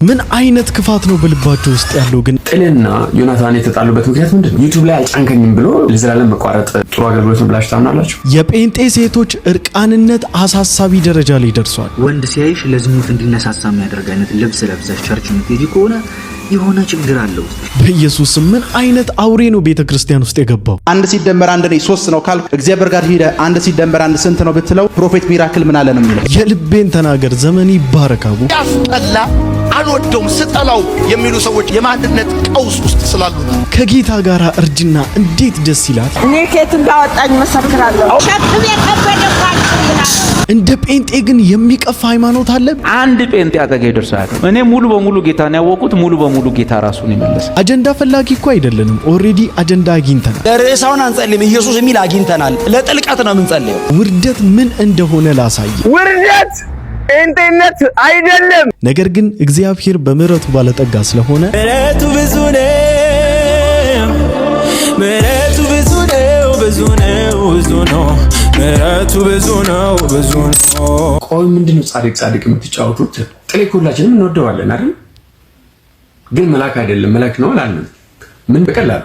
ምን አይነት ክፋት ነው በልባቸው ውስጥ ያለው ግን? ጥልና ዮናታን የተጣሉበት ምክንያት ምንድነው? ዩቲዩብ ላይ አልጫንከኝም ብሎ ለዘላለም መቋረጥ ጥሩ አገልግሎት ነው ብላችሁ ታምናላችሁ? የጴንጤ ሴቶች እርቃንነት አሳሳቢ ደረጃ ላይ ደርሷል። ወንድ ሲያይሽ ለዝሙት እንዲነሳሳ የሚያደርግ አይነት ልብስ ለብሰሽ ቸርች የምትሄጂ ከሆነ የሆነ ችግር አለው። በኢየሱስ ምን አይነት አውሬ ነው ቤተክርስቲያን ውስጥ የገባው? አንድ ሲደመር አንድ ነው 3 ነው ካልክ እግዚአብሔር ጋር ሄደ አንድ ሲደመር አንድ ስንት ነው ብትለው ፕሮፌት ሚራክል ምን አለ ነው የሚለው። የልቤን ተናገር ዘመን ይባረካቡ። ያስጠላ አልወደውም ስጠላው የሚሉ ሰዎች የማንነት ቀውስ ውስጥ ስላሉ ነው። ከጌታ ጋር እርጅና እንዴት ደስ ይላል። እኔ ከየት እንዳወጣኝ መሰክራለሁ። ሸክም የከበደባችሁ እንደ ጴንጤ ግን የሚቀፋ ሃይማኖት አለ? አንድ ጴንጤ አጠገብ ደርሷል። እኔ ሙሉ በሙሉ ጌታን ያወቁት ሙሉ በሙሉ ጌታ ራሱን ይመለስ። አጀንዳ ፈላጊ እኮ አይደለንም። ኦሬዲ አጀንዳ አግኝተናል። ለርዕሳውን አንጸልይም። ኢየሱስ የሚል አግኝተናል። ለጥልቀት ነው የምንጸልየው። ውርደት ምን እንደሆነ ላሳይ። ውርደት ጴንጤነት አይደለም። ነገር ግን እግዚአብሔር በምህረቱ ባለጠጋ ስለሆነ ምህረቱ ብዙ ነው። ምህረቱ ብዙ ነው። ብዙ ነው። ብዙ ነው። ምህረቱ ብዙ ነው። ብዙ ነው። ቆይ ምንድነው ጻድቅ የምትጫወቱት? ጥሌ ሁላችንም እንወደዋለን አይደል? ግን መልአክ አይደለም መልአክ ነው አላልንም። ምን በቀላሉ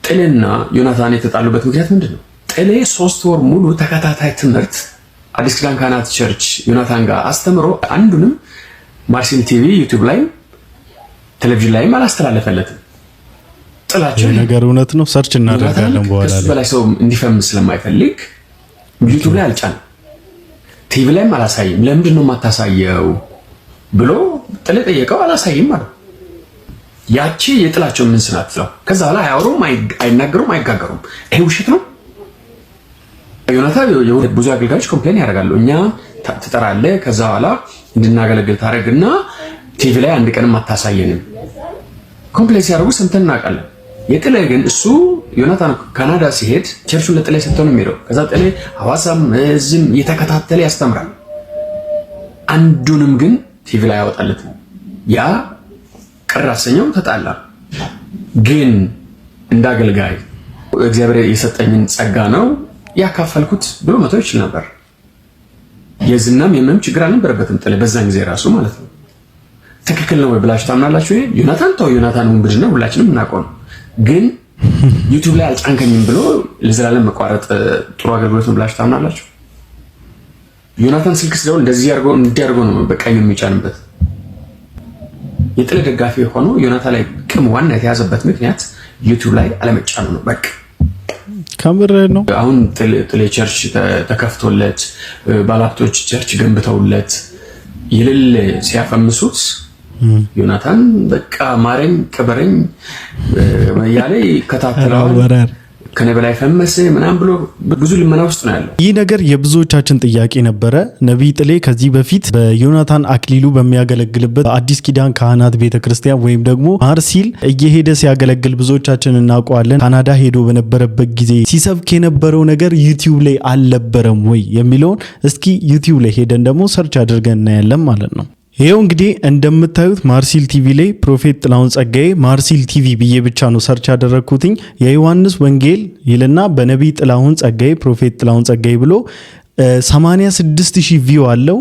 ጥሌና ዮናታን የተጣሉበት ምክንያት ምንድነው? ጥሌ 3 ወር ሙሉ ተከታታይ ትምህርት አዲስ ኪዳን ካህናት ቸርች ዮናታን ጋር አስተምሮ አንዱንም ማርሲል ቲቪ ዩቲዩብ ላይ ቴሌቪዥን ላይ አላስተላለፈለትም። ጥላቸው ነገር እውነት ነው። ሰርች እናደርጋለን በኋላ ላይ በላይ ሰው እንዲፈምስ ስለማይፈልግ ዩቲዩብ ላይ አልጫንም፣ ቲቪ ላይም አላሳይም። ለምንድን ነው የማታሳየው ብሎ ጥሌ ጠየቀው። አላሳይም ማለት ያቺ የጥላቸው ምን ስናት ነው። ከዛ በኋላ አያወሩም፣ አይናገሩም፣ አይጋገሩም። ይሄ ውሸት ነው። ዮናታን ብዙ አገልጋዮች ኮምፕሌን ያደርጋሉ። እኛ ትጠራለህ ከዛ በኋላ እንድናገለግል ታደርግና ቲቪ ላይ አንድ ቀንም አታሳየንም ኮምፕሌን ሲያደርጉ ሰምተን እናውቃለን። የጥሌ ግን እሱ ዮናታን ካናዳ ሲሄድ ቸርቹን ለጥሌ ሰጥቶ ነው የሚሄደው። ከዛ ጥሌ ሐዋሳም እዚህም እየተከታተለ ያስተምራል። አንዱንም ግን ቲቪ ላይ ያወጣለትም። ያ ቅር አሰኘው፣ ተጣላ። ግን እንዳገልጋይ እግዚአብሔር የሰጠኝን ጸጋ ነው ያካፈልኩት ብሎ መተው ይችል ነበር። የዝናም የምንም ችግር አልነበረበትም ጥሌ በዛን ጊዜ ራሱ ማለት ነው። ትክክል ነው ወይ ብላችሁ ታምናላችሁ? ዮናታን ተው፣ ዮናታን ወንብድና ሁላችንም እናውቀው ነው። ግን ዩቲዩብ ላይ አልጫንከኝም ብሎ ለዘላለም መቋረጥ ጥሩ አገልግሎት ነው ብላችሁ ታምናላችሁ? ዮናታን ስልክ ስለሆነ እንደዚህ እንዲያርገው ነው በቀኝ የሚጫንበት። የጥሌ ደጋፊ ሆኖ ዮናታን ላይ ቅም ዋና የተያዘበት ምክንያት ዩቲዩብ ላይ አለመጫኑ ነው። በቃ ከምር ነው። አሁን ጥሌ ቸርች ተከፍቶለት ባላፕቶች ቸርች ገንብተውለት ይልል ሲያፈምሱት ዮናታን በቃ ማረኝ ቅበረኝ ያለ ከታተላው ከኔ በላይ ፈመሰ ምናም ብሎ ብዙ ልመና ውስጥ ነው ያለው። ይህ ነገር የብዙዎቻችን ጥያቄ ነበረ። ነብይ ጥሌ ከዚህ በፊት በዮናታን አክሊሉ በሚያገለግልበት አዲስ ኪዳን ካህናት ቤተክርስቲያን ወይም ደግሞ ማርሲል እየሄደ ሲያገለግል ብዙዎቻችን እናውቀዋለን። ካናዳ ሄዶ በነበረበት ጊዜ ሲሰብክ የነበረው ነገር ዩቲዩብ ላይ አልነበረም ወይ የሚለውን እስኪ ዩቲዩብ ላይ ሄደን ደግሞ ሰርች አድርገን እናያለን ማለት ነው። ይሄው እንግዲህ እንደምታዩት ማርሲል ቲቪ ላይ ፕሮፌት ጥላሁን ጸጋዬ ማርሲል ቲቪ ብዬ ብቻ ነው ሰርች ያደረኩትኝ። የዮሐንስ ወንጌል ይልና በነብይ ጥላሁን ጸጋዬ ፕሮፌት ጥላሁን ጸጋዬ ብሎ 86000 ቪው አለው።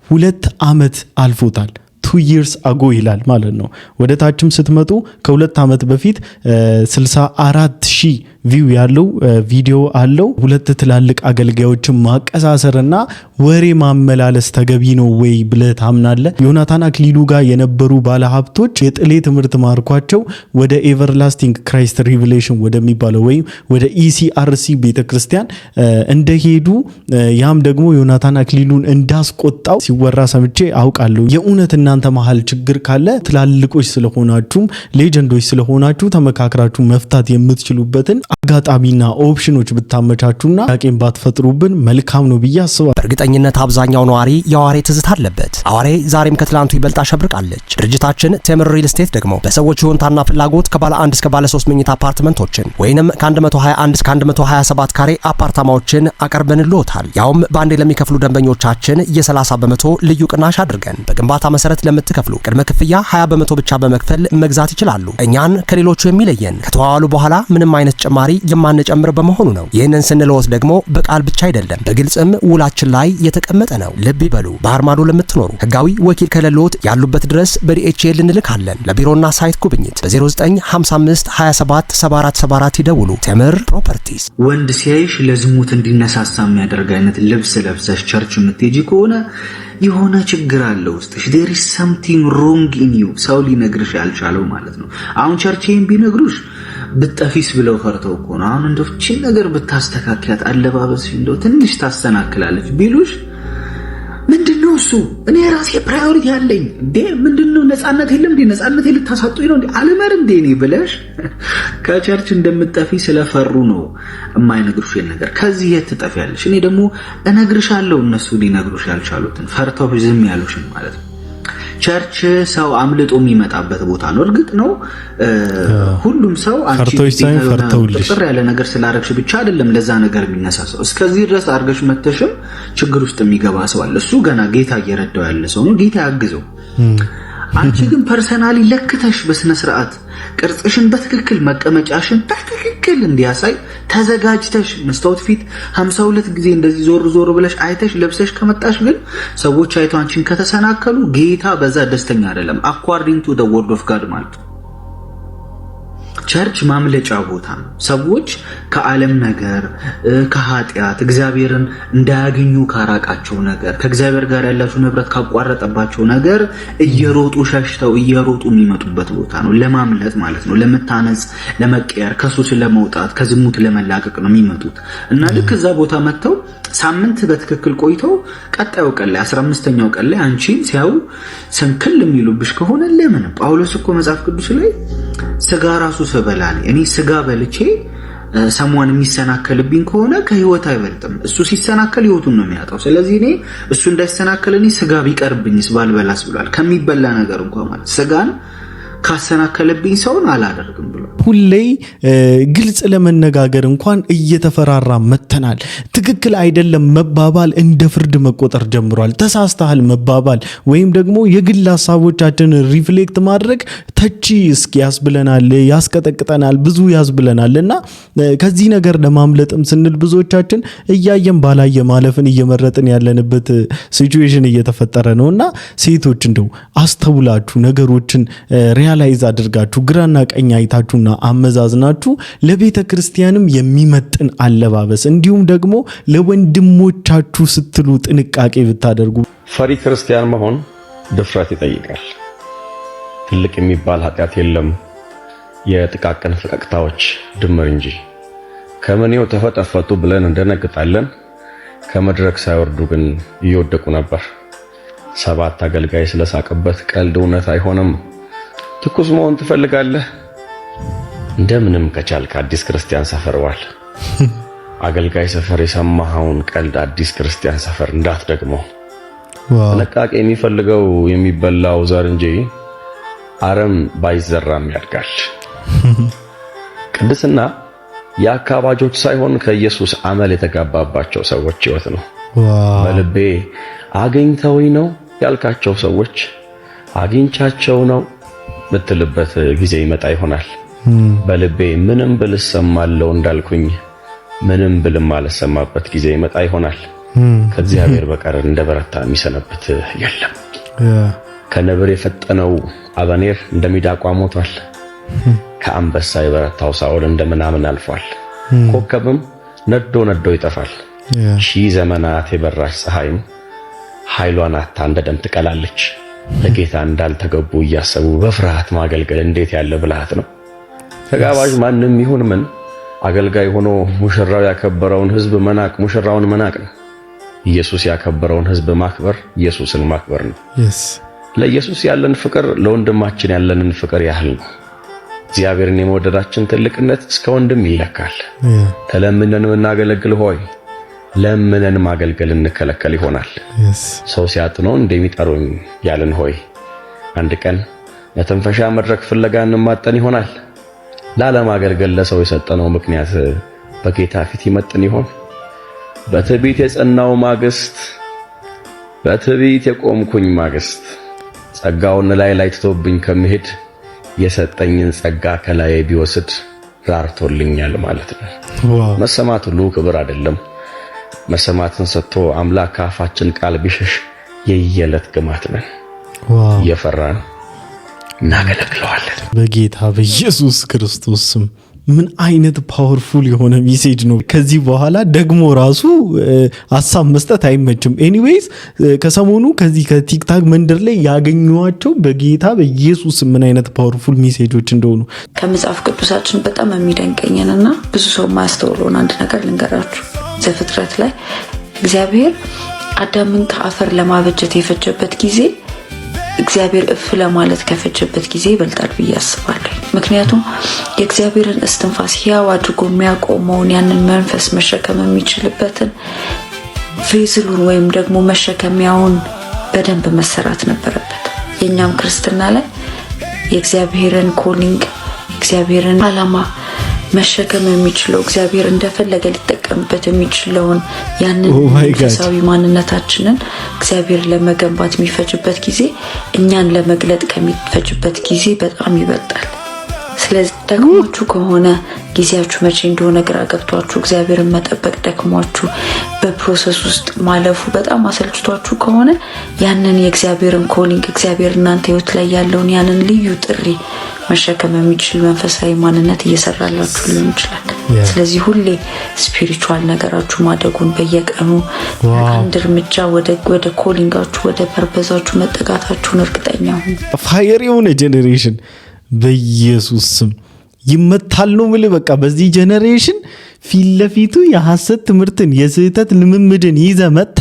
2 አመት አልፎታል። 2 years ago ይላል ማለት ነው። ወደ ታችም ስትመጡ ከ2 አመት በፊት 64000 ቪው ያለው ቪዲዮ አለው። 2 ትላልቅ አገልጋዮችን ማቀሳሰርና ወሬ ማመላለስ ተገቢ ነው ወይ ብለህ ታምናለህ? ዮናታን አክሊሉ ጋር የነበሩ ባለሀብቶች የጥሌ ትምህርት ማርኳቸው ወደ ኤቨርላስቲንግ ክራይስት ሪቪሌሽን ወደሚባለው ወይም ወደ ኢሲአርሲ ቤተክርስቲያን እንደሄዱ ያም ደግሞ ዮናታን አክሊሉን እንዳስቆጣው ሲወራ ሰምቼ አውቃለሁ። የእውነት እናንተ መሃል ችግር ካለ ትላልቆች ስለሆናችሁ ሌጀንዶች ስለሆናችሁ ተመካክራችሁ መፍታት የምትችሉበትን አጋጣሚና ኦፕሽኖች ብታመቻቹና ያቄን ባትፈጥሩብን መልካም ነው ብዬ አስባለሁ። በእርግጠኝነት አብዛኛው ነዋሪ የአዋሬ ትዝታ አለበት። አዋሬ ዛሬም ከትላንቱ ይበልጥ አሸብርቃለች። ድርጅታችን ቴምር ሪል ስቴት ደግሞ በሰዎች ይሁንታና ፍላጎት ከባለ 1 እስከ ባለ 3 መኝታ አፓርትመንቶችን ወይንም ከ121 እስከ 127 ካሬ አፓርታማዎችን አቀርበንልዎታል። ያውም በአንዴ ለሚከፍሉ ደንበኞቻችን የ30% ልዩ ቅናሽ አድርገን በግንባታ መሰረት ለምትከፍሉ ቅድመ ክፍያ 20% ብቻ በመክፈል መግዛት ይችላሉ። እኛን ከሌሎቹ የሚለየን ከተዋዋሉ በኋላ ምንም አይነት ጭማሪ የማንጨምር በመሆኑ ነው። ይህንን ስንለዎት ደግሞ በቃል ብቻ አይደለም፣ በግልጽም ውላችን ላይ የተቀመጠ ነው። ልብ ይበሉ። ባህር ማዶ ለምትኖሩ ህጋዊ ወኪል ከሌሎት ያሉበት ድረስ በዲኤችኤል እንልካለን። ለቢሮና ሳይት ጉብኝት በ0955 27 7474 ይደውሉ። ቴምር ፕሮፐርቲስ። ወንድ ሲያይሽ ለዝሙት እንዲነሳሳ የሚያደርግ አይነት ልብስ ለብሰሽ ቸርች የምትሄጂ ከሆነ የሆነ ችግር አለ ውስጥሽ። there is something wrong in you። ሰው ሊነግርሽ ያልቻለው ማለት ነው። አሁን ቸርችን ቢነግሩሽ ብጠፊስ ብለው ፈርተው እኮ ነው። አሁን እንደው እቺን ነገር ብታስተካክላት አለባበስሽ እንደው ትንሽ ታስተናክላለች ቢሉሽ ምንድነው እሱ? እኔ ራሴ ፕራዮሪቲ ያለኝ እንዴ ምንድነው? ነፃነት የለም እንዴ? ነፃነት ልታሳጡኝ ነው እንዴ? አለመር እንዴ እኔ ብለሽ ከቸርች እንደምትጠፊ ስለፈሩ ነው የማይነግሩሽ ነገር። ከዚህ የት ትጠፊያለሽ? እኔ ደግሞ እነግርሻለሁ እነሱ ሊነግሩሽ ያልቻሉትን ፈርተው ዝም ያሉሽን ማለት ነው። ቸርች ሰው አምልጦ የሚመጣበት ቦታ ነው። እርግጥ ነው ሁሉም ሰው አንቺ ጥር ያለ ነገር ስላረግሽ ብቻ አይደለም ለዛ ነገር የሚነሳሳው። እስከዚህ ድረስ አርገሽ መተሽም ችግር ውስጥ የሚገባ ሰው አለ። እሱ ገና ጌታ እየረዳው ያለ ሰው ነው። ጌታ ያግዘው። አንቺ ግን ፐርሰናሊ ለክተሽ በስነ ስርዓት ቅርጽሽን በትክክል መቀመጫሽን በትክክል እንዲያሳይ ተዘጋጅተሽ መስታወት ፊት 52 ጊዜ እንደዚህ ዞር ዞር ብለሽ አይተሽ ለብሰሽ ከመጣሽ ግን ሰዎች አይተው አንቺን ከተሰናከሉ ጌታ በዛ ደስተኛ አይደለም። according to the word of God ማለት ቸርች ማምለጫ ቦታ ነው። ሰዎች ከዓለም ነገር ከኃጢአት እግዚአብሔርን እንዳያገኙ ካራቃቸው ነገር ከእግዚአብሔር ጋር ያላቸው ንብረት ካቋረጠባቸው ነገር እየሮጡ ሸሽተው እየሮጡ የሚመጡበት ቦታ ነው። ለማምለጥ ማለት ነው። ለመታነጽ፣ ለመቀየር፣ ከሱስ ለመውጣት፣ ከዝሙት ለመላቀቅ ነው የሚመጡት እና ልክ እዛ ቦታ መተው ሳምንት በትክክል ቆይተው ቀጣዩ ቀን ላይ 15ኛው ቀን ላይ አንቺን ሲያዩ ሰንክል የሚሉብሽ ከሆነ ለምን? ጳውሎስ እኮ መጽሐፍ ቅዱስ ላይ ስጋ ራሱ ሰበላኒ እኔ ስጋ በልቼ ሰሞን የሚሰናከልብኝ ከሆነ ከህይወት አይበልጥም። እሱ ሲሰናከል ህይወቱን ነው የሚያጣው። ስለዚህ እኔ እሱ እንዳይሰናከል እኔ ስጋ ቢቀርብኝስ ባልበላስ ብሏል። ከሚበላ ነገር እንኳን ማለት ስጋን ካሰናከለብኝ ሰውን አላደርግም ብሎ ሁሌ ግልጽ ለመነጋገር እንኳን እየተፈራራ መተናል። ትክክል አይደለም መባባል እንደ ፍርድ መቆጠር ጀምሯል። ተሳስተሃል መባባል ወይም ደግሞ የግል ሐሳቦቻችንን ሪፍሌክት ማድረግ ተቺ እስኪ ያስብለናል፣ ያስቀጠቅጠናል፣ ብዙ ያስብለናልና ከዚህ ነገር ለማምለጥም ስንል ብዙዎቻችን እያየን ባላየ ማለፍን እየመረጥን ያለንበት ሲቹዌሽን እየተፈጠረ ነውና ሴቶች እንደው አስተውላችሁ ነገሮችን ሪያላይዝ አድርጋችሁ ግራና ቀኝ አይታችሁና አመዛዝናችሁ ለቤተ ክርስቲያንም የሚመጥን አለባበስ እንዲሁም ደግሞ ለወንድሞቻችሁ ስትሉ ጥንቃቄ ብታደርጉ። ፈሪ ክርስቲያን መሆን ድፍረት ይጠይቃል። ትልቅ የሚባል ኃጢአት የለም፣ የጥቃቅን ፈቀቅታዎች ድምር እንጂ። ከምኔው ተፈጠፈጡ ብለን እንደነግጣለን፣ ከመድረክ ሳይወርዱ ግን እየወደቁ ነበር። 7 አገልጋይ ስለሳቀበት ቀልድ እውነት አይሆንም። ትኩስ መሆን ትፈልጋለህ? እንደምንም ከቻልክ አዲስ ክርስቲያን ሰፈር ዋል። አገልጋይ ሰፈር የሰማኸውን ቀልድ አዲስ ክርስቲያን ሰፈር እንዳትደግመው። ጥንቃቄ የሚፈልገው የሚበላው ዘር እንጂ አረም ባይዘራም ያድጋል። ቅድስና የአካባጆች ሳይሆን ከኢየሱስ አመል የተጋባባቸው ሰዎች ሕይወት ነው። በልቤ አግኝተውኝ ነው ያልካቸው ሰዎች አግኝቻቸው ነው ምትልበት ጊዜ ይመጣ ይሆናል። በልቤ ምንም ብል እሰማለሁ እንዳልኩኝ ምንም ብልም አልሰማበት ጊዜ ይመጣ ይሆናል። ከእግዚአብሔር በቀር እንደበረታ የሚሰነበት የለም። ከነብር የፈጠነው አበኔር እንደሚዳቋ ሞቷል። ከአንበሳ የበረታው ሳኦል እንደምናምን አልፏል። ኮከብም ነዶ ነዶ ይጠፋል። 1000 ዘመናት የበራች ፀሐይም ኃይሏን አታ እንደ ደም ትቀላለች። ለጌታ እንዳልተገቡ እያሰቡ በፍርሃት ማገልገል እንዴት ያለ ብልሃት ነው! ተጋባዥ ማንም ይሁን ምን አገልጋይ ሆኖ ሙሽራው ያከበረውን ሕዝብ መናቅ ሙሽራውን መናቅ ነው። ኢየሱስ ያከበረውን ሕዝብ ማክበር ኢየሱስን ማክበር ነው። ለኢየሱስ ያለን ፍቅር ለወንድማችን ያለንን ፍቅር ያህል ነው። እግዚአብሔርን የመወደዳችን ትልቅነት እስከ ወንድም ይለካል። ተለምነን እናገለግል ሆይ ለምነን ማገልገል እንከለከል ይሆናል። ሰው ሲያጥነው እንደሚጠሩኝ ያለን ሆይ አንድ ቀን ለተንፈሻ መድረክ ፍለጋ እንማጠን ይሆናል። ላለማገልገል ለሰው የሰጠነው ምክንያት በጌታ ፊት ይመጥን ይሆን? በትዕቢት የጸናው ማግስት፣ በትዕቢት የቆምኩኝ ማግስት ጸጋውን ላይ ትቶብኝ ከመሄድ የሰጠኝን ጸጋ ከላይ ቢወስድ ራርቶልኛል ማለት ነው። መሰማት ሁሉ ክብር አይደለም። መሰማትን ሰጥቶ አምላክ ከአፋችን ቃል ቢሸሽ የየለት ግማት ነን። እየፈራን እናገለግለዋለን። በጌታ በኢየሱስ ክርስቶስ ስም ምን አይነት ፓወርፉል የሆነ ሜሴጅ ነው። ከዚህ በኋላ ደግሞ ራሱ ሐሳብ መስጠት አይመችም። ኤኒዌይስ ከሰሞኑ ከዚህ ከቲክታክ መንደር ላይ ያገኘኋቸው በጌታ በኢየሱስ ምን አይነት ፓወርፉል ሜሴጆች እንደሆኑ ከመጽሐፍ ቅዱሳችን በጣም የሚደንቀኝንና ብዙ ሰው ማስተውለውን አንድ ነገር ልንገራችሁ። ዘፍጥረት ላይ እግዚአብሔር አዳምን ከአፈር ለማበጀት የፈጀበት ጊዜ እግዚአብሔር እፍ ለማለት ከፈጀበት ጊዜ ይበልጣል ብዬ አስባለሁ። ምክንያቱም የእግዚአብሔርን እስትንፋስ ሕያው አድርጎ የሚያቆመውን ያንን መንፈስ መሸከም የሚችልበትን ቬዝሉን ወይም ደግሞ መሸከሚያውን በደንብ መሰራት ነበረበት። የኛም ክርስትና ላይ የእግዚአብሔርን ኮሊንግ እግዚአብሔርን ዓላማ መሸከም የሚችለው እግዚአብሔር እንደፈለገ ሊጠቀምበት የሚችለውን ያንን መንፈሳዊ ማንነታችንን እግዚአብሔር ለመገንባት የሚፈጅበት ጊዜ እኛን ለመግለጥ ከሚፈጅበት ጊዜ በጣም ይበልጣል። ስለዚህ ደክሟችሁ ከሆነ ጊዜያችሁ መቼ እንደሆነ ግራ ገብቷችሁ እግዚአብሔርን መጠበቅ ደክሟችሁ በፕሮሰስ ውስጥ ማለፉ በጣም አሰልችቷችሁ ከሆነ ያንን የእግዚአብሔርን ኮሊንግ እግዚአብሔር እናንተ ህይወት ላይ ያለውን ያንን ልዩ ጥሪ መሸከም የሚችል መንፈሳዊ ማንነት እየሰራላችሁ ሊሆን ይችላል። ስለዚህ ሁሌ ስፒሪቹዋል ነገራችሁ ማደጉን በየቀኑ አንድ እርምጃ ወደ ኮሊንጋችሁ ወደ ፐርፐዛችሁ መጠጋታችሁን እርግጠኛ ሁኑ። ፋየር የሆነ ጄኔሬሽን በኢየሱስ ስም ይመታል ነው ማለት በቃ በዚህ ጄኔሬሽን ፊት ለፊቱ የሐሰት ትምህርትን የስህተት ልምምድን ይዘ መጣ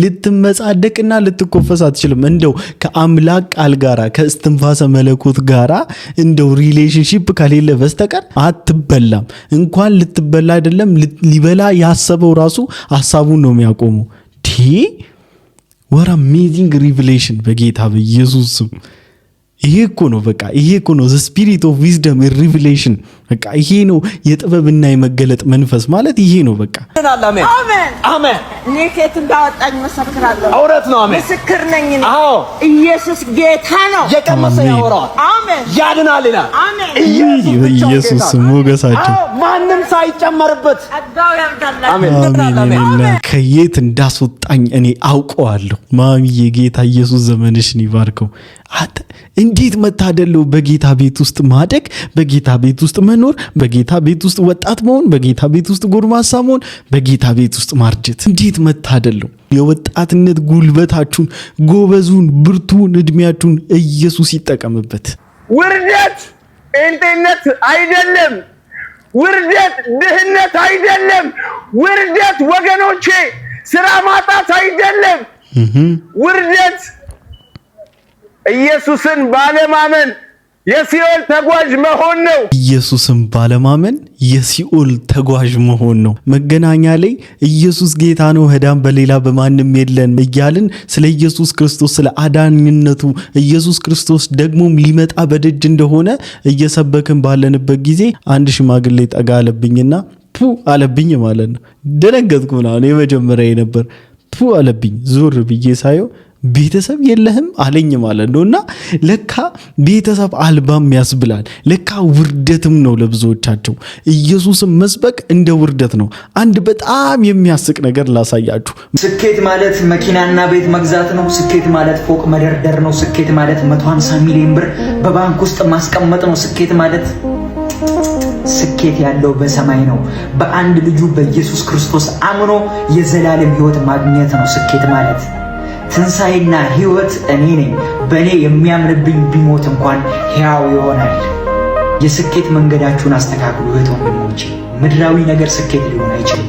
ልትመጻደቅና ልትኮፈስ አትችልም። እንደው ከአምላክ ቃል ጋራ ከእስትንፋሰ መለኮት ጋራ እንደው ሪሌሽንሺፕ ከሌለ በስተቀር አትበላም። እንኳን ልትበላ አይደለም ሊበላ ያሰበው ራሱ ሐሳቡን ነው የሚያቆመው። what amazing revelation በጌታ በኢየሱስ ስም። ይሄ እኮ ነው በቃ ይሄ እኮ ነው the spirit of wisdom and revelation። በቃ ይሄ ነው የጥበብና የመገለጥ መንፈስ ማለት ይሄ ነው በቃ። አሜን አሜን አሜን። እኔ ከየት እንዳወጣኝ መሰክራለሁ። እውነት ነው። አሜን ምስክር ነኝ። አዎ ኢየሱስ ጌታ ነው። የቀመሰ ያወራል። አሜን ያድናል ይላል። አሜን ኢየሱስ ሞገሳቸው ማንም ሳይጨመርበት አዳው ያርዳል። አሜን አሜን። ከየት እንዳስወጣኝ እኔ አውቀዋለሁ። ማሚዬ ጌታ ኢየሱስ ዘመንሽን ይባርከው። እንዴት መታደለው በጌታ ቤት ውስጥ ማደግ፣ በጌታ ቤት ውስጥ መኖር፣ በጌታ ቤት ውስጥ ወጣት መሆን፣ በጌታ ቤት ውስጥ ጎልማሳ መሆን፣ በጌታ ቤት ውስጥ ማርጀት እንዴት መታደለው። የወጣትነት ጉልበታችሁን ጎበዙን ብርቱን እድሜያችሁን ኢየሱስ ይጠቀምበት። ውርደት እንጤነት አይደለም። ውርደት ድህነት አይደለም። ውርደት ወገኖቼ ስራ ማጣት አይደለም። ውርደት ኢየሱስን ባለማመን የሲኦል ተጓዥ መሆን ነው። ኢየሱስን ባለማመን የሲኦል ተጓዥ መሆን ነው። መገናኛ ላይ ኢየሱስ ጌታ ነው ህዳም በሌላ በማንም የለን እያልን ስለ ኢየሱስ ክርስቶስ ስለ አዳኝነቱ ኢየሱስ ክርስቶስ ደግሞም ሊመጣ በደጅ እንደሆነ እየሰበክን ባለንበት ጊዜ አንድ ሽማግሌ ጠጋ አለብኝና ፑ አለብኝ ማለት ነው። ደነገጥኩ ነው የመጀመሪያ ነበር። ፑ አለብኝ። ዞር ብዬ ሳየው ቤተሰብ የለህም አለኝ ማለት ነውና ለካ ቤተሰብ አልባም ያስብላል። ለካ ውርደትም ነው ለብዙዎቻቸው ኢየሱስን መስበክ እንደ ውርደት ነው። አንድ በጣም የሚያስቅ ነገር ላሳያችሁ። ስኬት ማለት መኪናና ቤት መግዛት ነው። ስኬት ማለት ፎቅ መደርደር ነው። ስኬት ማለት 150 ሚሊዮን ብር በባንክ ውስጥ ማስቀመጥ ነው። ስኬት ማለት ስኬት ያለው በሰማይ ነው። በአንድ ልጁ በኢየሱስ ክርስቶስ አምኖ የዘላለም ሕይወት ማግኘት ነው። ስኬት ማለት ትንሣኤና ሕይወት እኔ ነኝ። በእኔ የሚያምንብኝ ቢሞት እንኳን ሕያው ይሆናል። የስኬት መንገዳችሁን አስተካክሉ እህት ወንድሞቼ። ምድራዊ ነገር ስኬት ሊሆን አይችልም።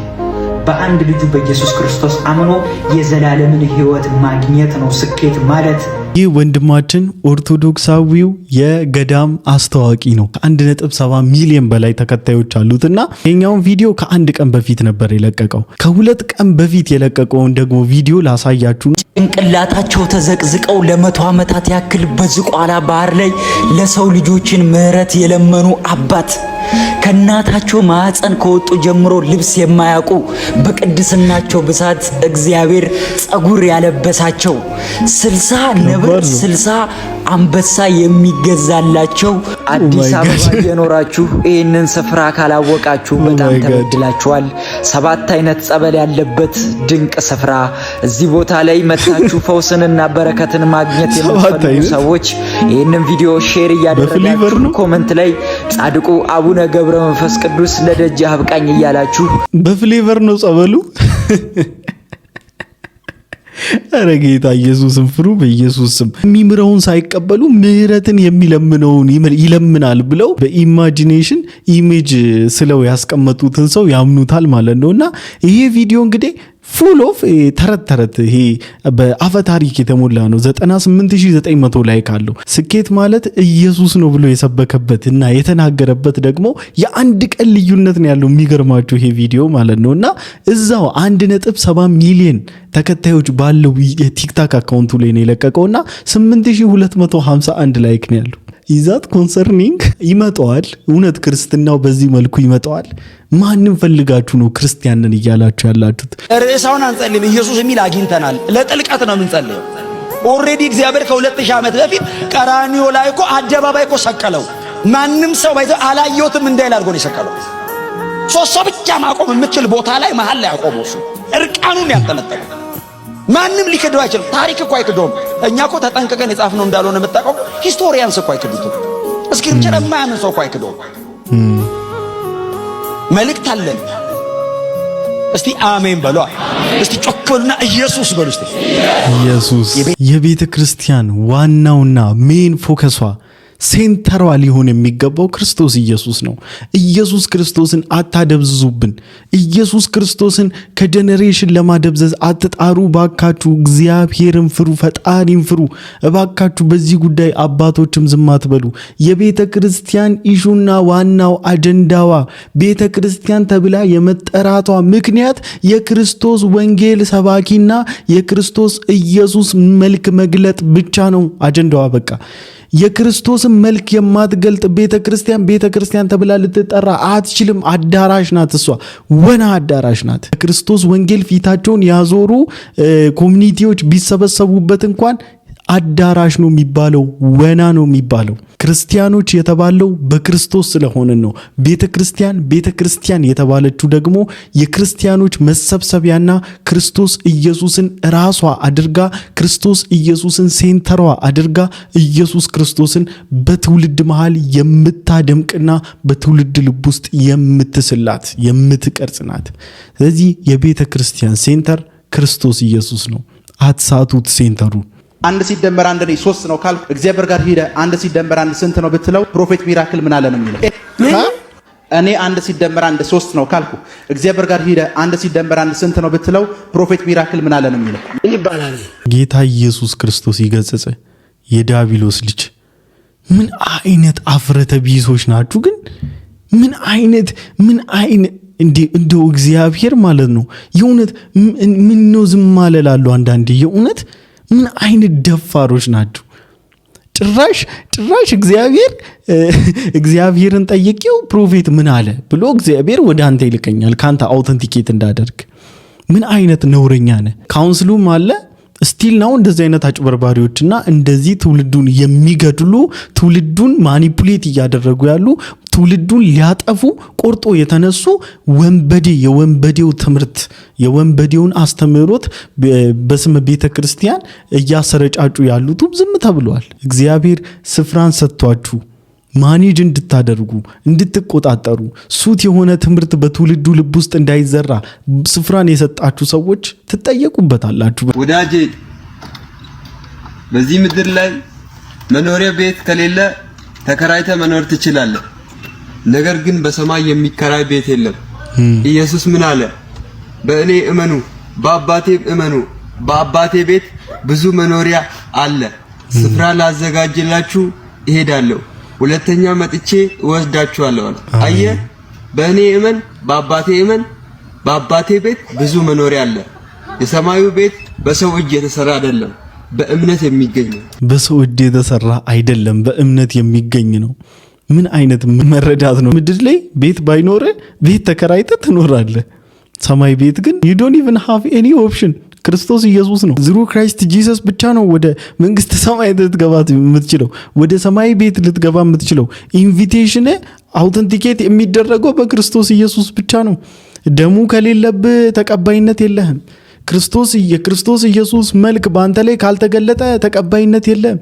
በአንድ ልጁ በኢየሱስ ክርስቶስ አምኖ የዘላለምን ሕይወት ማግኘት ነው ስኬት ማለት። ይህ ወንድማችን ኦርቶዶክሳዊው የገዳም አስተዋቂ ነው። ከ1.7 ሚሊዮን በላይ ተከታዮች አሉትና የኛውን ቪዲዮ ከአንድ ቀን በፊት ነበር የለቀቀው። ከሁለት ቀን በፊት የለቀቀውን ደግሞ ቪዲዮ ላሳያችሁ። ጭንቅላታቸው ተዘቅዝቀው ለ100 ዓመታት ያክል በዝቋላ ባህር ላይ ለሰው ልጆችን ምህረት የለመኑ አባት ከእናታቸው ማዕፀን ከወጡ ጀምሮ ልብስ የማያውቁ በቅድስናቸው ብዛት እግዚአብሔር ጸጉር ያለበሳቸው 60 ነብር 60 አንበሳ የሚገዛላቸው አዲስ አበባ የኖራችሁ ይህንን ስፍራ ካላወቃችሁ በጣም ተበድላችኋል። 7 አይነት ጸበል ያለበት ድንቅ ስፍራ እዚህ ቦታ ላይ መታችሁ ፈውስንና በረከትን ማግኘት የምትፈልጉ ሰዎች ይህንን ቪዲዮ ሼር እያደረጋችሁ ኮሜንት ላይ ጻድቁ አቡነ ገብረ መንፈስ ቅዱስ ለደጅ አብቃኝ እያላችሁ በፍሌቨር ነው ጸበሉ። አረ ጌታ ኢየሱስን ፍሩ። በኢየሱስ ስም የሚምረውን ሳይቀበሉ ምህረትን የሚለምነውን ይለምናል ብለው በኢማጂኔሽን ኢሜጅ ስለው ያስቀመጡትን ሰው ያምኑታል ማለት ነውና ይሄ ቪዲዮ እንግዲህ ፉል ኦፍ ተረት ይሄ በአፈ ታሪክ የተሞላ ነው። 98900 ላይክ አለው። ስኬት ማለት ኢየሱስ ነው ብሎ የሰበከበት እና የተናገረበት ደግሞ የአንድ ቀን ልዩነት ነው ያለው። የሚገርማችሁ ይሄ ቪዲዮ ማለት ነውና እዛው 1.7 ሚሊዮን ተከታዮች ባለው የቲክታክ አካውንቱ ላይ ነው የለቀቀውና 8251 ላይክ ነው ያለው። ይዛት ኮንሰርኒንግ ይመጣዋል። እውነት ክርስትናው በዚህ መልኩ ይመጣዋል። ማንንም ፈልጋችሁ ነው ክርስቲያንን እያላችሁ ያላችሁት? ርዕሳውን አንጸልይም። ኢየሱስ የሚል አግኝተናል። ለጥልቀት ነው የምንጸልየው። ኦሬዲ እግዚአብሔር ከ2000 ዓመት በፊት ቀራኒዮ ላይ እኮ አደባባይ እኮ ሰቀለው። ማንም ሰው ባይዘ አላየሁትም እንዳይል አድርጎ ነው የሰቀለው። ሶስት ሰው ብቻ ማቆም የምትችል ቦታ ላይ መሃል ላይ አቆመው። እሱ እርቃኑን ያንጠለጠለው ማንም ሊክደው አይችልም። ታሪክ እኮ አይክደውም። እኛ እኮ ተጠንቅቀን የጻፍነው እንዳልሆነ የምታውቀው ሂስቶሪያንስ እኮ አይክዱትም። እስክሪፕቸር የማያምን ሰው እኮ አይክደውም። መልእክት አለን። እስቲ አሜን በሉ። እስቲ ጮክ በሉና ኢየሱስ በሉ። እስቲ ኢየሱስ የቤተ ክርስቲያን ዋናውና ሜን ፎከሷ ሴንተሯ ሊሆን የሚገባው ክርስቶስ ኢየሱስ ነው። ኢየሱስ ክርስቶስን አታደብዝዙብን። ኢየሱስ ክርስቶስን ከጀነሬሽን ለማደብዘዝ አትጣሩ ባካችሁ። እግዚአብሔርን ፍሩ፣ ፈጣሪን ፍሩ እባካችሁ። በዚህ ጉዳይ አባቶችም ዝም አትበሉ። የቤተ ክርስቲያን ኢሹና ዋናው አጀንዳዋ ቤተ ክርስቲያን ተብላ የመጠራቷ ምክንያት የክርስቶስ ወንጌል ሰባኪና የክርስቶስ ኢየሱስ መልክ መግለጥ ብቻ ነው አጀንዳዋ። በቃ የክርስቶስን መልክ የማትገልጥ ቤተ ክርስቲያን ተብላ ልትጠራ አትችልም። አዳራሽ ናት እሷ፣ ወና አዳራሽ ናት። ክርስቶስ ወንጌል ፊታቸውን ያዞሩ ኮሚኒቲዎች ቢሰበሰቡበት እንኳን አዳራሽ ነው የሚባለው፣ ወና ነው የሚባለው። ክርስቲያኖች የተባለው በክርስቶስ ስለሆነ ነው። ቤተ ክርስቲያን የተባለችው ደግሞ የክርስቲያኖች መሰብሰቢያና ክርስቶስ ኢየሱስን ራሷ አድርጋ ክርስቶስ ኢየሱስን ሴንተሯ አድርጋ ኢየሱስ ክርስቶስን በትውልድ መሃል የምታደምቅና በትውልድ ልብ ውስጥ የምትስላት የምትቀርጽ ናት። ስለዚህ የቤተ ክርስቲያን ሴንተር ክርስቶስ ኢየሱስ ነው። አትሳቱት ሴንተሩ። አንድ ሲደመር አንድ ነው 3 ነው ካልኩ እግዚአብሔር ጋር ሄደ አንድ ሲደመር አንድ ስንት ነው ብትለው ፕሮፌት ሚራክል ምን አለ ነው የሚለው። እኔ አንድ ሲደመር አንድ 3 ነው ካልኩ እግዚአብሔር ጋር ሄደ አንድ ሲደመር አንድ ስንት ነው ብትለው ፕሮፌት ሚራክል ምን አለ ነው የሚለው ይባላል። ጌታ ኢየሱስ ክርስቶስ ይገጽጽ። የዳቢሎስ ልጅ ምን አይነት አፍረተ ቢሶች ናችሁ ግን! ምን አይነት እንደው እግዚአብሔር ማለት ነው የእውነት ምን ነው ዝም አለላሉ አንዳንዴ የእውነት ምን አይነት ደፋሮች ናቸው። ጭራሽ እግዚአብሔርን ጠይቄው ፕሮፌት ምን አለ ብሎ እግዚአብሔር ወደ አንተ ይልከኛል ካንተ አውተንቲኬት እንዳደርግ። ምን አይነት ነውረኛ ነህ። ካውንስሉም አለ ስቲል ነው እንደዚህ አይነት አጭበርባሪዎችና እንደዚህ ትውልዱን የሚገድሉ ትውልዱን ማኒፑሌት እያደረጉ ያሉ ትውልዱን ሊያጠፉ ቆርጦ የተነሱ የወንበዴው ትምህርት የወንበዴውን አስተምህሮት በስመ ቤተ ክርስቲያን እያሰረጫጩ ያሉት ዝም ተብሏል። እግዚአብሔር ስፍራን ሰጥቷችሁ ማኔጅ እንድታደርጉ እንድትቆጣጠሩ ሱት የሆነ ትምህርት በትውልዱ ልብ ውስጥ እንዳይዘራ ስፍራን የሰጣችሁ ሰዎች ትጠየቁበታላችሁ። ወዳጄ በዚህ ምድር ላይ መኖሪያ ቤት ከሌለ ተከራይተ መኖር ትችላለህ። ነገር ግን በሰማይ የሚከራይ ቤት የለም። ኢየሱስ ምን አለ? በእኔ እመኑ በአባቴም እመኑ፣ በአባቴ ቤት ብዙ መኖሪያ አለ። ስፍራ ላዘጋጅላችሁ እሄዳለሁ፣ ሁለተኛ መጥቼ እወስዳችኋለሁ አለ። አየህ፣ በእኔ እመን በአባቴ እመን፣ በአባቴ ቤት ብዙ መኖሪያ አለ። የሰማዩ ቤት በሰው እጅ የተሰራ አይደለም፣ በእምነት የሚገኝ ነው። በሰው እጅ የተሰራ አይደለም፣ በእምነት የሚገኝ ነው። ምን አይነት መረዳት ነው? ምድር ላይ ቤት ባይኖር ቤት ተከራይተ ትኖራለህ። ሰማይ ቤት ግን you don't even have any option። ክርስቶስ ኢየሱስ ነው። ዝሩ ክራይስት ጂሰስ ብቻ ነው ወደ መንግስተ ሰማይ ልትገባ የምትችለው፣ ወደ ሰማይ ቤት ልትገባ የምትችለው። ኢንቪቴሽን አውተንቲኬት የሚደረገው በክርስቶስ ኢየሱስ ብቻ ነው። ደሙ ከሌለብህ ተቀባይነት የለህም። የክርስቶስ ኢየሱስ መልክ በአንተ ላይ ካልተገለጠ ተቀባይነት የለም።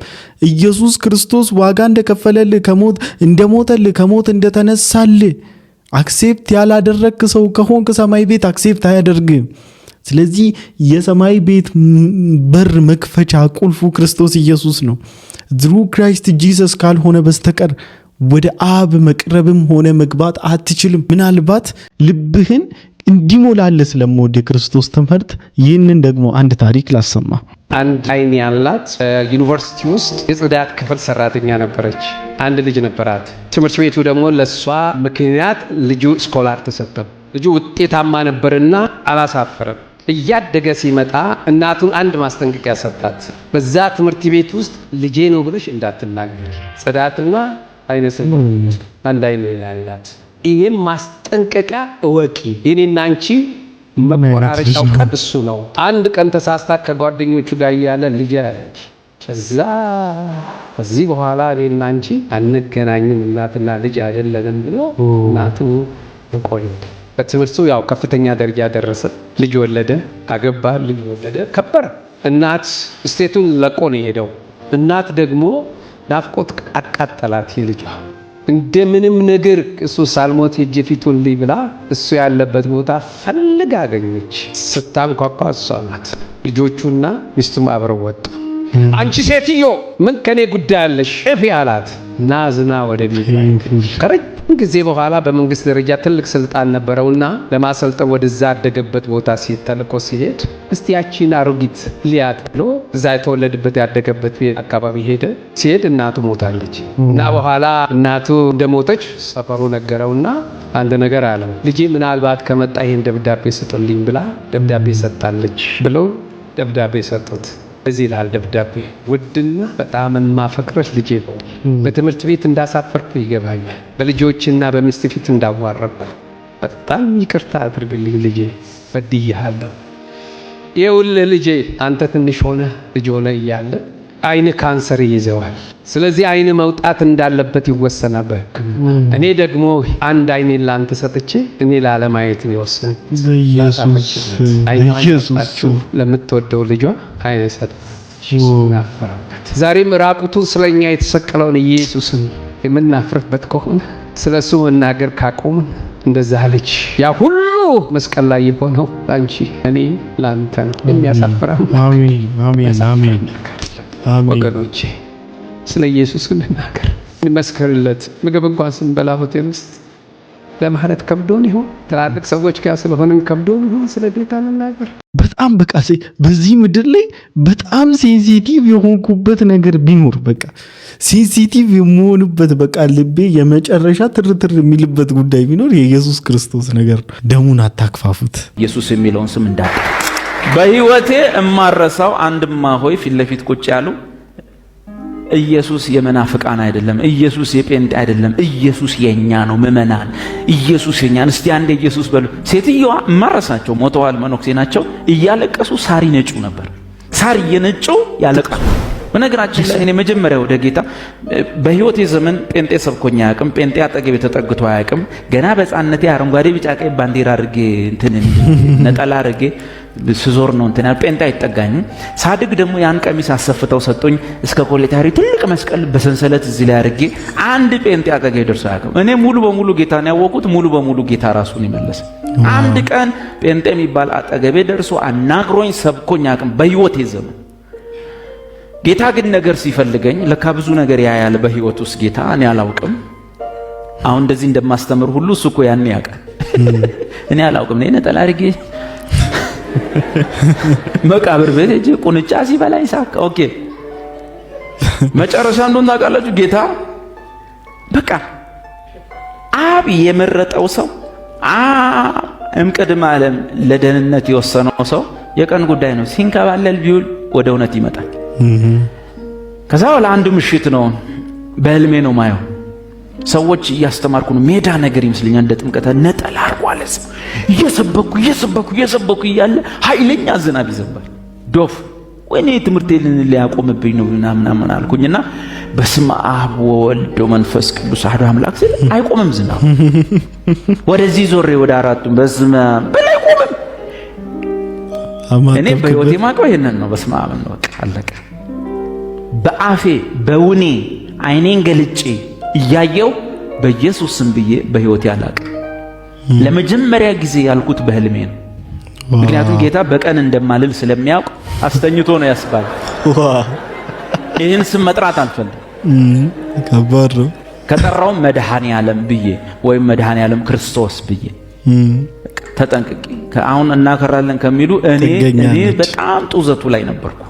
ኢየሱስ ክርስቶስ ዋጋ እንደከፈለልህ፣ ከሞት እንደሞተልህ፣ ከሞት እንደተነሳልህ አክሴፕት ያላደረግክ ሰው ከሆንክ ሰማይ ቤት አክሴፕት አያደርግም። ስለዚህ የሰማይ ቤት በር መክፈቻ ቁልፉ ክርስቶስ ኢየሱስ ነው። ዝሩ ክራይስት ጂሰስ ካልሆነ በስተቀር ወደ አብ መቅረብም ሆነ መግባት አትችልም። ምናልባት ልብህን እንዲሞላል ስለምወድ የክርስቶስ ትምህርት ይህንን ደግሞ አንድ ታሪክ ላሰማ። አንድ አይን ያላት ዩኒቨርሲቲ ውስጥ የጽዳት ክፍል ሰራተኛ ነበረች። አንድ ልጅ ነበራት። ትምህርት ቤቱ ደግሞ ለሷ ምክንያት ልጁ ስኮላር ተሰጠው። ልጁ ውጤታማ ነበርና አላሳፈረም። እያደገ ሲመጣ እናቱን አንድ ማስጠንቀቂያ ሰጣት። በዛ ትምህርት ቤት ውስጥ ልጄ ነው ብለሽ እንዳትናገር፣ ጽዳትና አይነ ስውር አንድ አይን ያላት፣ ይሄን ማስጠንቀቂያ እወቂ። እኔና አንቺ መቆራረጫው ቀን እሱ ነው። አንድ ቀን ተሳስታ ከጓደኞቹ ጋር ያለ ልጅ አለች። ከዚህ በኋላ እኔና አንቺ አንገናኝም፣ እናትና ልጅ አይደለንም ብሎ እናቱ ቆየ። በትምህርቱ ያው ከፍተኛ ደረጃ ደረሰ። ልጅ ወለደ፣ አገባ፣ ልጅ ወለደ፣ ከበረ። እናት ስቴቱን ለቆ ነው የሄደው። እናት ደግሞ ናፍቆት አቃጠላት። ልጅ እንደምንም ነገር እሱ ሳልሞት ሄጄ ፊቱን ልይ ብላ እሱ ያለበት ቦታ ፈልጋ አገኘች። ስታንኳኳ እሷ ናት። ልጆቹና ሚስቱም አብረው ወጡ። አንቺ ሴትዮ ምን ከኔ ጉዳይ አለሽ? እፊ አላት። ናዝና ወደ ቤት ከረጅም ጊዜ በኋላ በመንግስት ደረጃ ትልቅ ስልጣን ነበረውና ለማሰልጠን ወደዛ ያደገበት ቦታ ተልኮ ሲሄድ እስቲ ያቺን አሮጊት ሊያት ብሎ እዛ የተወለደበት ያደገበት አካባቢ ሄደ። ሲሄድ እናቱ ሞታለች እና በኋላ እናቱ እንደሞተች ሰፈሩ ነገረውና አንድ ነገር አለው። ልጄ ምናልባት ከመጣ ይሄን ደብዳቤ ስጥልኝ ብላ ደብዳቤ ሰጣለች ብለው ደብዳቤ ሰጡት። እዚህ ይላል ደብዳቤ፣ ውድና በጣም የማፈቅረሽ ልጄ ነው። በትምህርት ቤት እንዳሳፈርኩ ይገባኛል። በልጆችና በሚስት ፊት እንዳዋረድኩ በጣም ይቅርታ አድርግልኝ ልጄ፣ በድያለሁ። ይኸውልህ ልጄ፣ አንተ ትንሽ ሆነ ልጅ ሆነ እያለ አይን ካንሰር ይዘዋል። ስለዚህ አይን መውጣት እንዳለበት ይወሰናል። እኔ ደግሞ አንድ አይኔን ላንተ ሰጥቼ እኔ ላለማየት ነው የወሰን። ኢየሱስ ለምትወደው ልጇ አይን ሰጥ። ዛሬም ራቁቱ ስለኛ የተሰቀለውን ኢየሱስን የምናፍርበት ከሆነ ስለሱ መናገር ካቆምን እንደዛ ልጅ ያ ሁሉ መስቀል ላይ የሆነው ላንቺ እኔ ላንተ ነው የሚያሳፍረው። አሜን አሜን አሜን። ወገኖቼ ስለ ኢየሱስ እንናገር፣ እንመስክርለት። ምግብ እንኳን ስንበላ ሆቴል ውስጥ ለማለት ከብዶን ይሆን? ትላልቅ ሰዎች ጋር ስለሆነን ከብዶን ይሆን? ስለ ጌታ እንናገር። በጣም በቃ በዚህ ምድር ላይ በጣም ሴንሲቲቭ የሆንኩበት ነገር ቢኖር በቃ ሴንሲቲቭ የምሆንበት በቃ ልቤ የመጨረሻ ትርትር የሚልበት ጉዳይ ቢኖር የኢየሱስ ክርስቶስ ነገር ነው። ደሙን አታክፋፉት። ኢየሱስ የሚለውን ስም እንዳጣ በህይወቴ እማረሳው አንድማ ሆይ ፊት ለፊት ቁጭ ያሉ ኢየሱስ የመናፍቃን አይደለም፣ ኢየሱስ የጴንጤ አይደለም፣ ኢየሱስ የኛ ነው። ምእመናን ኢየሱስ የኛን እስቲ አንድ ኢየሱስ በሉ። ሴትዮዋ እማረሳቸው ሞተዋል፣ መነኩሴ ናቸው። እያለቀሱ ሳር ይነጩ ነበር። ሳር እየነጩ ያለቅሱ። በነገራችን ላይ እኔ መጀመሪያ ወደ ጌታ በህይወቴ ዘመን ጴንጤ ሰብኮኛ አያውቅም። ጴንጤ አጠገቤ ተጠግቶ አያውቅም። ገና በሕፃንነቴ አረንጓዴ ቢጫ ቀይ ባንዲራ አድርጌ ነጠላ አድርጌ ስዞር ነው እንትን ጴንጤ አይጠጋኝም። ሳድግ ደግሞ ያን ቀሚስ አሰፍተው ሰጡኝ። እስከ ኮሌታሪ ትልቅ መስቀል በሰንሰለት እዚህ ላይ አድርጌ አንድ ጴንጤ አጠገቤ ደርሶ አያውቅም። እኔ ሙሉ በሙሉ ጌታን ያወቁት ሙሉ በሙሉ ጌታ ራሱን ይመለስ። አንድ ቀን ጴንጤ የሚባል አጠገቤ ደርሶ አናግሮኝ ሰብኮኝ አያውቅም በህይወቴ ዘመን። ጌታ ግን ነገር ሲፈልገኝ ለካ ብዙ ነገር ያያል በህይወት ውስጥ ጌታ። እኔ አላውቅም። አሁን እንደዚህ እንደማስተምር ሁሉ እሱ እኮ ያን ያውቃል። እኔ አላውቅም። እኔ ነጠላ አድርጌ መቃብር ቤት ሄጄ ቁንጫ ሲበላኝ ሳካ። ኦኬ መጨረሻ እንደሆነ ታውቃላችሁ። ጌታ በቃ አብ የመረጠው ሰው እምቅድመ ዓለም ለደህንነት የወሰነው ሰው የቀን ጉዳይ ነው። ሲንከባለል ቢውል ወደ እውነት ይመጣል። ከዛ በኋላ አንድ ምሽት ነው በህልሜ ነው ማየው። ሰዎች እያስተማርኩ ነው። ሜዳ ነገር ይመስለኛል እንደ ጥምቀት ነጠላ አርጓለ እየሰበኩ እያለ ኃይለኛ ዝናብ ይዘንባል። ዶፍ ወይኔ ትምህርቴን ሊያቆምብኝ ነው ምናምን አልኩኝና በስመ አብ ወወልድ ወመንፈስ ቅዱስ አሐዱ አምላክ ሲል አይቆምም ዝናብ። ወደዚህ ዞሬ ወደ አራቱም በስመ አብ አይቆምም። እኔ በህይወቴ ማቀው ይሄንን ነው። በስመ አብ ነው በቃ አለቀ። በአፌ በውኔ አይኔን ገልጬ እያየው በኢየሱስ ስም ብዬ በህይወቴ አላቀ። ለመጀመሪያ ጊዜ ያልኩት በህልሜ ነው። ምክንያቱም ጌታ በቀን እንደማልል ስለሚያውቅ አስተኝቶ ነው ያስባል። ይህን ስም መጥራት አልፈልግም። ከባድ ነው። ከጠራው መድኃኔ ዓለም ብዬ ወይም መድኃኔ ዓለም ክርስቶስ ብዬ ተጠንቅቄ አሁን እናከራለን ከሚሉ እኔ በጣም ጡዘቱ ላይ ነበርኩ።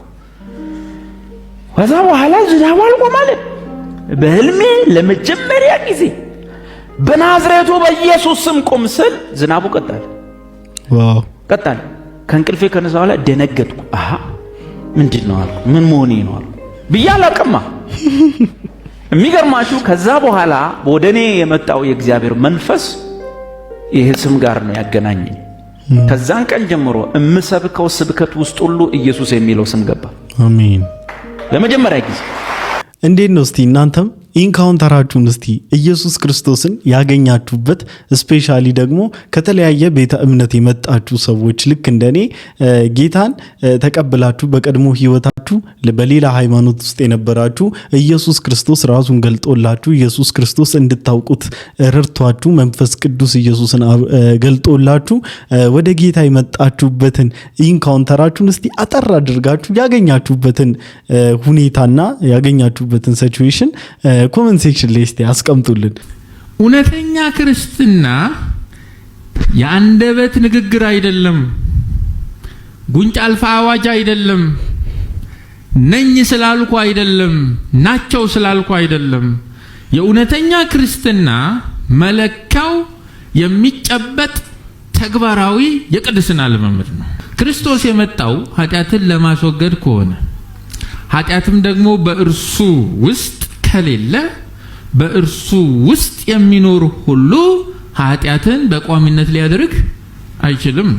ከዛ በኋላ ዝናቡ አልቆማለ። በህልሜ ለመጀመሪያ ጊዜ በናዝሬቱ በኢየሱስ ስም ቁም ስል ዝናቡ ቀጠለ። ዋው ቀጠለ። ከእንቅልፌ ከነሳው በኋላ ደነገጥኩ። አሃ ምንድነው አልኩ። ምን መሆኔ ነው አልኩ ብያለቀማ። የሚገርማችሁ ከዛ በኋላ ወደኔ የመጣው የእግዚአብሔር መንፈስ ይሄ ስም ጋር ነው ያገናኘኝ። ከዛን ቀን ጀምሮ እምሰብከው ስብከት ውስጥ ሁሉ ኢየሱስ የሚለው ስም ገባ። አሜን። ለመጀመሪያ ጊዜ እንዴት ነው እስቲ እናንተም ኢንካውንተራችሁን እስቲ ኢየሱስ ክርስቶስን ያገኛችሁበት ስፔሻሊ ደግሞ ከተለያየ ቤተ እምነት የመጣችሁ ሰዎች ልክ እንደኔ ጌታን ተቀበላችሁ በቀድሞ ህይወታችሁ በሌላ ሃይማኖት ውስጥ የነበራችሁ ኢየሱስ ክርስቶስ ራሱን ገልጦላችሁ ኢየሱስ ክርስቶስ እንድታውቁት ረድቷችሁ መንፈስ ቅዱስ ኢየሱስን ገልጦላችሁ ወደ ጌታ የመጣችሁበትን ኢንካውንተራችሁን እስቲ አጠር አድርጋችሁ ያገኛችሁበትን ሁኔታና ያገኛችሁበትን ሲቹዌሽን ኮሜንት ሴክሽን ላይ እስቲ አስቀምጡልን። እውነተኛ ክርስትና የአንደበት ንግግር አይደለም፣ ጉንጭ አልፋ አዋጅ አይደለም፣ ነኝ ስላልኩ አይደለም፣ ናቸው ስላልኩ አይደለም። የእውነተኛ ክርስትና መለካው የሚጨበጥ ተግባራዊ የቅድስና ልምምድ ነው። ክርስቶስ የመጣው ኃጢአትን ለማስወገድ ከሆነ ኃጢአትም ደግሞ በእርሱ ውስጥ ከሌለ በእርሱ ውስጥ የሚኖር ሁሉ ኃጢአትን በቋሚነት ሊያደርግ አይችልም።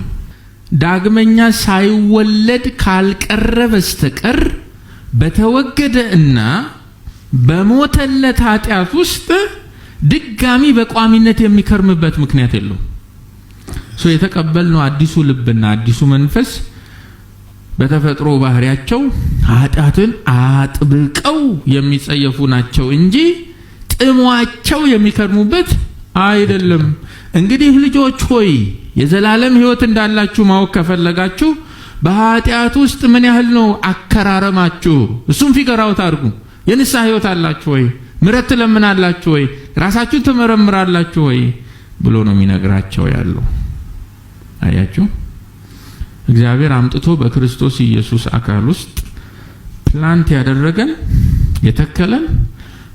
ዳግመኛ ሳይወለድ ካልቀረ በስተቀር በተወገደ እና በሞተለት ኃጢአት ውስጥ ድጋሚ በቋሚነት የሚከርምበት ምክንያት የለውም። የተቀበልነው አዲሱ ልብና አዲሱ መንፈስ በተፈጥሮ ባህሪያቸው ኃጢአትን አጥብቀው የሚጸየፉ ናቸው እንጂ ጥሟቸው የሚከርሙበት አይደለም። እንግዲህ ልጆች ሆይ የዘላለም ሕይወት እንዳላችሁ ማወቅ ከፈለጋችሁ በኃጢአት ውስጥ ምን ያህል ነው አከራረማችሁ? እሱም ፊገር አውት አድርጉ። የንስሐ ሕይወት አላችሁ ወይ? ምሕረት ትለምናላችሁ ወይ? ራሳችሁን ትመረምራላችሁ ወይ ብሎ ነው የሚነግራቸው ያለው። አያችሁ፣ እግዚአብሔር አምጥቶ በክርስቶስ ኢየሱስ አካል ውስጥ ፕላንት ያደረገን የተከለን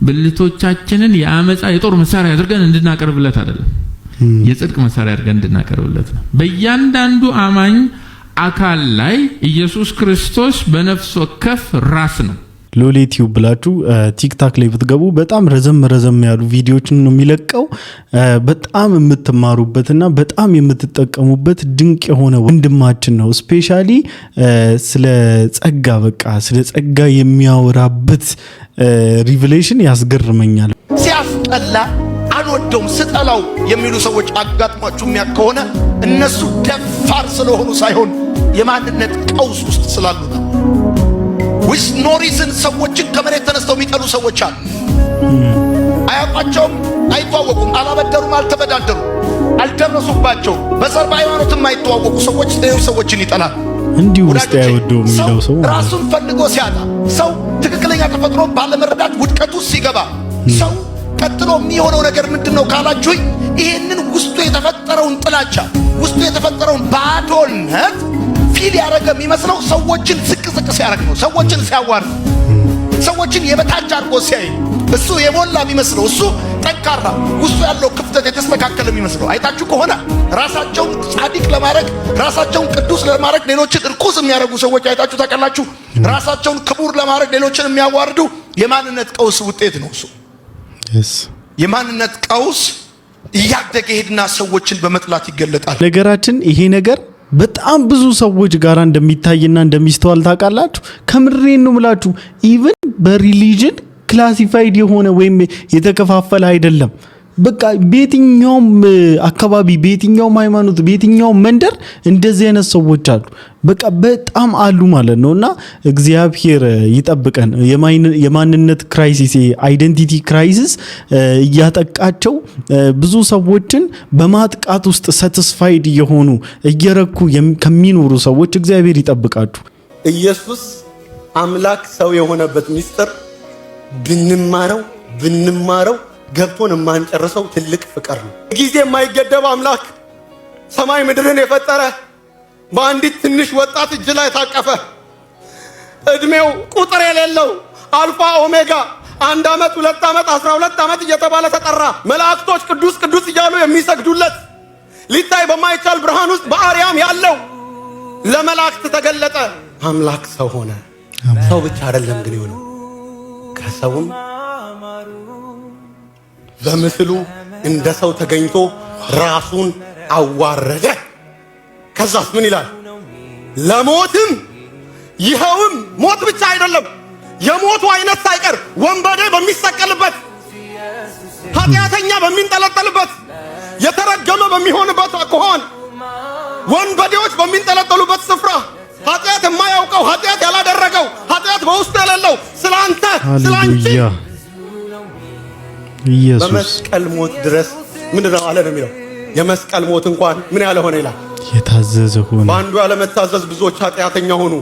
ብልቶቻችንን የአመፃ የጦር መሳሪያ አድርገን እንድናቀርብለት አይደለም፣ የጽድቅ መሳሪያ አድርገን እንድናቀርብለት ነው። በእያንዳንዱ አማኝ አካል ላይ ኢየሱስ ክርስቶስ በነፍስ ወከፍ ራስ ነው። ሎሌ ቲዩብ ብላችሁ ቲክታክ ላይ ብትገቡ በጣም ረዘም ያሉ ቪዲዮዎችን ነው የሚለቀው። በጣም የምትማሩበትና በጣም የምትጠቀሙበት ድንቅ የሆነ ወንድማችን ነው። ስፔሻሊ ስለ ጸጋ ስለ ጸጋ የሚያወራበት ሪቪሌሽን ያስገርመኛል። ሲያስጠላ አንወደውም ስጠላው የሚሉ ሰዎች አጋጥሟችሁ ከሆነ እነሱ ደፋር ስለሆኑ ሳይሆን የማንነት ቀውስ ውስጥ ስላሉ ነው። ዊዝ ኖ ሪዝን ሰዎችን ከመሬት ተነስተው የሚጠሉ ሰዎች አሉ። አያውቋቸውም፣ አይተዋወቁም፣ አላበደሩም፣ አልተበዳደሩም፣ አልደረሱባቸውም። በዘር በሃይማኖት የማይተዋወቁ ሰዎች ሌሎች ሰዎችን ይጠላል። እንዲሁ ውስጥ አይወደውም የሚለው ሰው ራሱን ፈልጎ ሲያጣ፣ ሰው ትክክለኛ ተፈጥሮን ባለመረዳት ውድቀት ውስጥ ሲገባ፣ ሰው ቀጥሎ የሚሆነው ነገር ምንድነው ካላችሁኝ፣ ይሄንን ውስጡ የተፈጠረውን ጥላቻ፣ ውስጡ የተፈጠረውን ባዶነት ፊል ያደረገ የሚመስለው ሰዎችን ዝቅ ሲያደርግ ነው። ሰዎችን ሲያዋርድ፣ ሰዎችን የበታች አድርጎ ሲያይ እሱ የሞላ የሚመስለው፣ እሱ ጠንካራ፣ ውስጡ ያለው ክፍተት የተስተካከለ የሚመስለው። አይታችሁ ከሆነ ራሳቸውን ጻድቅ ለማድረግ ራሳቸውን ቅዱስ ለማድረግ ሌሎችን እርኩስ የሚያደርጉ ሰዎች አይታችሁ ታውቃላችሁ። ራሳቸውን ክቡር ለማድረግ ሌሎችን የሚያዋርዱ የማንነት ቀውስ ውጤት ነው እሱ። የማንነት ቀውስ እያደገ ሄድና ሰዎችን በመጥላት ይገለጣል። ነገራችን ይሄ ነገር በጣም ብዙ ሰዎች ጋር እንደሚታይና እንደሚስተዋል ታውቃላችሁ። ከምሬን ነው ምላችሁ። ኢቭን በሪሊጅን ክላሲፋይድ የሆነ ወይም የተከፋፈለ አይደለም። በቃ በየትኛውም አካባቢ በየትኛውም ሃይማኖት በየትኛውም መንደር እንደዚህ አይነት ሰዎች አሉ። በቃ በጣም አሉ ማለት ነውና እግዚአብሔር ይጠብቀን። የማንነት ክራይሲስ አይደንቲቲ ክራይሲስ እያጠቃቸው ብዙ ሰዎችን በማጥቃት ውስጥ ሳቲስፋይድ የሆኑ እየረኩ ከሚኖሩ ሰዎች እግዚአብሔር ይጠብቃችሁ። ኢየሱስ አምላክ ሰው የሆነበት ሚስጥር ብንማረው ገብቶን የማንጨርሰው ትልቅ ፍቅር ነው። ጊዜ የማይገደብ አምላክ ሰማይ ምድርን የፈጠረ በአንዲት ትንሽ ወጣት እጅ ላይ ታቀፈ። እድሜው ቁጥር የሌለው አልፋ ኦሜጋ 1 ዓመት 2 ዓመት 12 ዓመት እየተባለ ተጠራ። መላእክቶች ቅዱስ ቅዱስ እያሉ የሚሰግዱለት ሊታይ በማይቻል ብርሃን ውስጥ በአርያም ያለው ለመላእክት ተገለጠ። አምላክ ሰው ሆነ። ሰው ብቻ አይደለም ግን የሆነው ከሰውም በምስሉ እንደ ሰው ተገኝቶ ራሱን አዋረደ። ከዛስ ምን ይላል? ለሞትም ይኸውም ሞት ብቻ አይደለም፣ የሞቱ አይነት ሳይቀር ወንበዴ በሚሰቀልበት፣ ኃጢአተኛ በሚንጠለጠልበት፣ የተረገመ በሚሆንበት አኳኋን ወንበዴዎች በሚንጠለጠሉበት ስፍራ ኃጢአት የማያውቀው ኃጢአት ያላደረገው ኃጢአት በውስጡ የሌለው ስላንተ ስላንቺ ኢየሱስ በመስቀል ሞት ድረስ ምን ነው አለ ነው የሚለው። የመስቀል ሞት እንኳን ምን ያለ ሆነ ይላል፣ የታዘዘ ሆነ። በአንዱ ያለመታዘዝ ብዙዎች ኃጢአተኛ ሆኑ።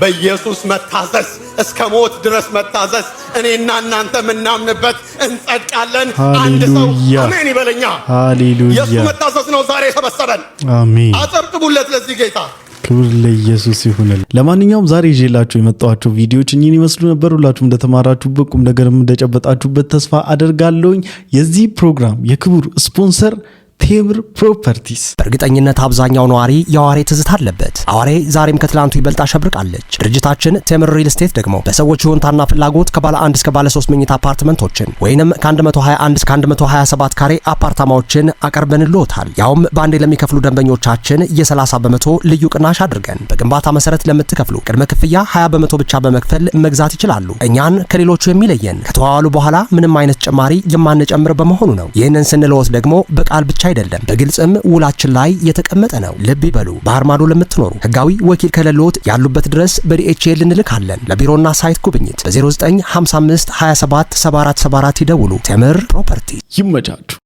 በኢየሱስ መታዘዝ እስከ ሞት ድረስ መታዘዝ እኔና እናንተ ምናምንበት እንጸድቃለን። አንድ ሰው አሜን ይበለኛ። ሃሌሉያ! ኢየሱስ መታዘዝ ነው ዛሬ የሰበሰበን። አሜን። አጨብጭቡለት ለዚህ ጌታ። ክብር ለኢየሱስ ይሁን። ለማንኛውም ዛሬ ይዤላችሁ የመጣኋቸው ቪዲዮዎች እኚህን ይመስሉ ነበር። ሁላችሁም እንደተማራችሁበት ቁም ነገርም እንደጨበጣችሁበት ተስፋ አደርጋለሁኝ። የዚህ ፕሮግራም የክቡር ስፖንሰር ቴምር ፕሮፐርቲስ። በእርግጠኝነት አብዛኛው ነዋሪ የአዋሬ ትዝታ አለበት። አዋሬ ዛሬም ከትላንቱ ይበልጥ አሸብርቃለች። ድርጅታችን ቴምር ሪል ስቴት ደግሞ በሰዎች ይሁንታና ፍላጎት ከባለ 1 እስከ ባለ 3 መኝታ አፓርትመንቶችን ወይንም ከ121 እስከ 127 ካሬ አፓርታማዎችን አቀርበንልዎታል። ያውም በአንዴ ለሚከፍሉ ደንበኞቻችን የ30 በመቶ ልዩ ቅናሽ አድርገን በግንባታ መሰረት ለምትከፍሉ ቅድመ ክፍያ 20 በመቶ ብቻ በመክፈል መግዛት ይችላሉ። እኛን ከሌሎቹ የሚለየን ከተዋዋሉ በኋላ ምንም አይነት ጭማሪ የማንጨምር በመሆኑ ነው። ይህንን ስንለዎት ደግሞ በቃል ብቻ አይደለም፣ በግልጽም ውላችን ላይ የተቀመጠ ነው። ልብ ይበሉ። ባህር ማዶ ለምትኖሩ ህጋዊ ወኪል ከሌሎት ያሉበት ድረስ በዲኤችኤል እንልካለን። ለቢሮና ሳይት ጉብኝት በ0955 27 7474 ይደውሉ። ቴምር ፕሮፐርቲ። ይመቻችሁ።